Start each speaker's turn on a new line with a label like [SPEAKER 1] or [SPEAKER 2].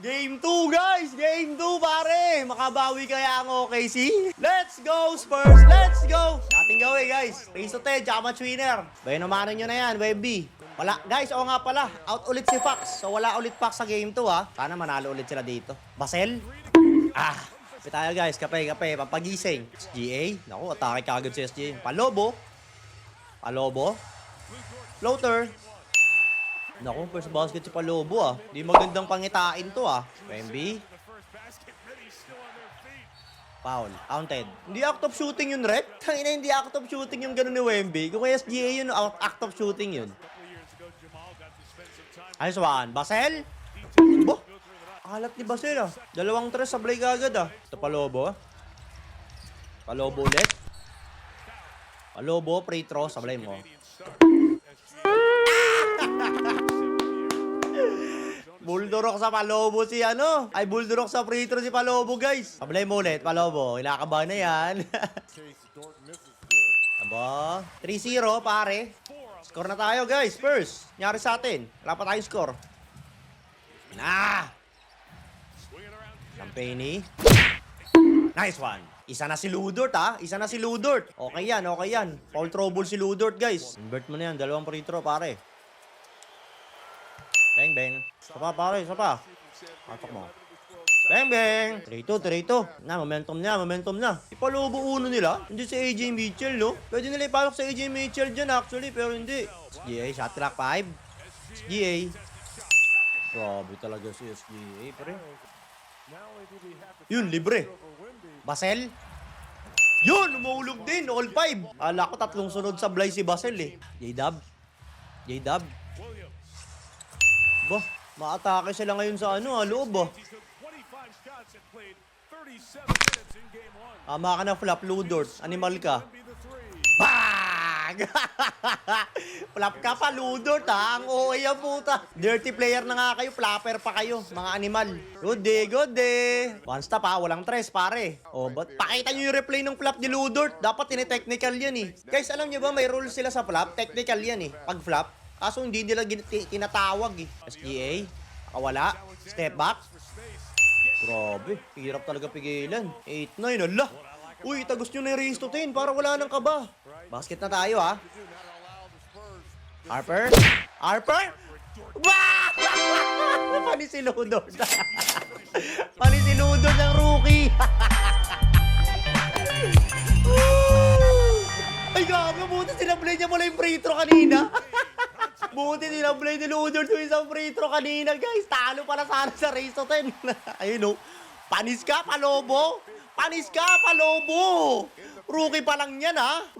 [SPEAKER 1] Game 2, guys! Game 2, pare! Makabawi kaya ang OKC? Let's go, Spurs! Let's go! Dating gawin, guys. Race to 10, tsaka match winner. Bayan naman nyo na yan, Web B. Wala. Guys, oo nga pala. Out ulit si Fox. So, wala ulit Fox sa game 2, ha. Sana manalo ulit sila dito. Basel? Ah! Kape tayo, guys. Kape. Pampagising. SGA. Naku, atake kagad si SGA. Palobo. Floater. Naku, first basket si Palobo, ah. Di magandang pangitain to, ah. Wemby. Foul. Counted. Hindi act of shooting yun, Rep. Tangina, hindi act of shooting yung gano'n ni Wemby. Kung kaya SGA yun, act of shooting yun. Ayos one. Basel? Bo? Alat ni Basel, ah. 2-3 sablay kagad, ah. Ito Palobo, ah. Palobo ulit. Palobo, free throw, sablay mo. Buldurok sa Palobo si ano. Ay, buldurok sa free throw si Palobo, guys. Sablay mo ulit, Palobo. Inakabahan na yan. Aba, 3-0, pare. Score na tayo, guys. First, nyari sa atin. Wala pa tayong score. Champagne. Nice one. Isa na si Ludort, ha? Isa na si Ludort. Okay yan. Foul trouble si Ludort, guys. Invert mo na yan. 2 free throw, pare. Bang. Isa pa, pare. Isa pa. Patok mo. Bang. 3-2. Momentum na. Ipalobo uno nila. Hindi si AJ Mitchell, no? Pwede nila ipalok sa AJ Mitchell dyan, actually. Pero hindi. SGA, shot clock 5. SGA. Grabe talaga si SGA, pre. Yun, libre. Basel. Yun, umulog din. All 5. Ala ko 3 sunod sa Bly si Basel, eh. J-Dub. Bah, maatake sila ngayon sa loob, ah. Ama ka na, flap, Ludort. Animal ka. Bang! Flap ka pa, Ludort, ha? Ang OA ang puta. Dirty player na nga kayo, flapper pa kayo, mga animal. Good day. One stop, ha? Walang tres, pare. O, ba't pakita nyo yung replay ng flap ni Ludort? Dapat tinetechnical yan, eh. Guys, alam nyo ba, may rules sila sa flap? Technical yan, eh. Pag flap. Kaso hindi nila tinatawag, eh. SGA. Wala. Step back. Grabe. Hirap talaga pigilan. 8-9. Ala. Uy, tagos nyo na yung race to 10 para wala nang kaba. Basket na tayo, ha. Harper. Panis si Ludort. Panis si Ludort ng rookie. Ay, gabi. Buti sinablay niya mula yung free throw kanina. Buti sinablay ni Ludort yung isang free throw kanina, guys. Talo pala sana sa race to 10. Ayun, no. Panis ka, Palobo. Rookie pa lang yan, ha.